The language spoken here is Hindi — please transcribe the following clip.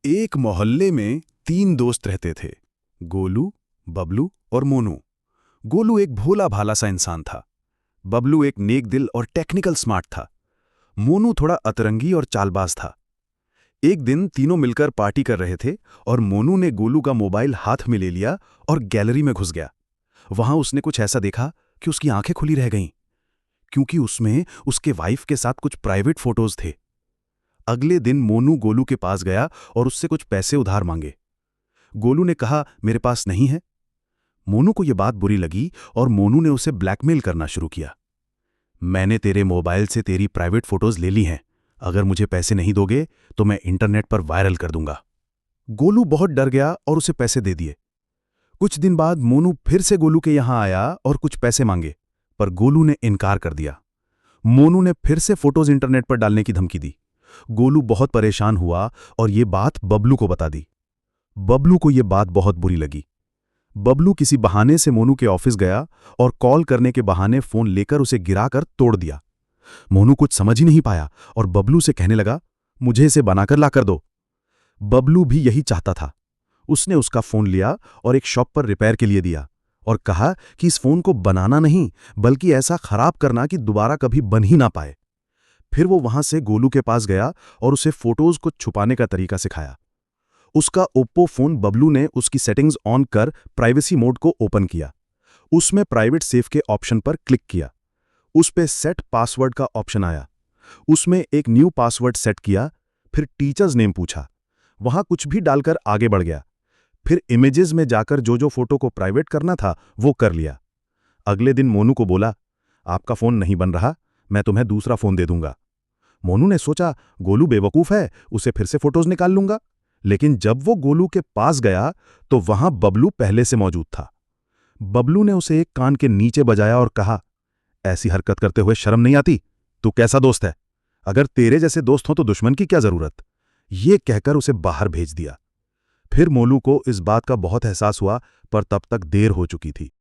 एक मोहल्ले में 3 दोस्त रहते थे। गोलू, बबलू और मोनू। गोलू एक भोला भाला सा इंसान था। बबलू एक नेक दिल और टेक्निकल स्मार्ट था। मोनू थोड़ा अतरंगी और चालबाज था। एक दिन तीनों मिलकर पार्टी कर रहे थे और मोनू ने गोलू का मोबाइल हाथ में ले लिया और गैलरी में घुस गया। वहां उसने कुछ ऐसा देखा कि उसकी आंखें खुली रह गईं, क्योंकि उसमें उसके वाइफ के साथ कुछ प्राइवेट फोटोज थे। अगले दिन मोनू गोलू के पास गया और उससे कुछ पैसे उधार मांगे। गोलू ने कहा, मेरे पास नहीं है। मोनू को यह बात बुरी लगी और मोनू ने उसे ब्लैकमेल करना शुरू किया। मैंने तेरे मोबाइल से तेरी प्राइवेट फोटोज ले ली हैं। अगर मुझे पैसे नहीं दोगे तो मैं इंटरनेट पर वायरल कर दूंगा। गोलू बहुत डर गया और उसे पैसे दे दिए। कुछ दिन बाद मोनू फिर से गोलू के यहां आया और कुछ पैसे मांगे, पर गोलू ने इनकार कर दिया। मोनू ने फिर से फोटोज इंटरनेट पर डालने की धमकी दी। गोलू बहुत परेशान हुआ और ये बात बबलू को बता दी। बबलू को यह बात बहुत बुरी लगी। बबलू किसी बहाने से मोनू के ऑफिस गया और कॉल करने के बहाने फोन लेकर उसे गिराकर तोड़ दिया। मोनू कुछ समझ ही नहीं पाया और बबलू से कहने लगा, मुझे इसे बनाकर लाकर दो। बबलू भी यही चाहता था। उसने उसका फोन लिया और एक शॉप पर रिपेयर के लिए दिया और कहा कि इस फोन को बनाना नहीं, बल्कि ऐसा खराब करना कि दोबारा कभी बन ही ना पाए। फिर वो वहां से गोलू के पास गया और उसे फोटोज को छुपाने का तरीका सिखाया। उसका ओप्पो फोन बबलू ने उसकी सेटिंग्स ऑन कर प्राइवेसी मोड को ओपन किया। उसमें प्राइवेट सेव के ऑप्शन पर क्लिक किया। उस पे सेट पासवर्ड का ऑप्शन आया। उसमें एक न्यू पासवर्ड सेट किया। फिर टीचर्स नेम पूछा। वहां कुछ भी डालकर आगे बढ़ गया। फिर इमेजेस में जाकर जो जो फोटो को प्राइवेट करना था वो कर लिया। अगले दिन मोनू को बोला, आपका फोन नहीं बन रहा, मैं तुम्हें दूसरा फोन दे दूंगा। मोनू ने सोचा, गोलू बेवकूफ है, उसे फिर से फोटोज निकाल लूंगा। लेकिन जब वो गोलू के पास गया तो वहां बबलू पहले से मौजूद था। बबलू ने उसे एक कान के नीचे बजाया और कहा, ऐसी हरकत करते हुए शर्म नहीं आती? तू कैसा दोस्त है? अगर तेरे जैसे दोस्त हो तो दुश्मन की क्या जरूरत? ये कहकर उसे बाहर भेज दिया। फिर मोनू को इस बात का बहुत एहसास हुआ, पर तब तक देर हो चुकी थी।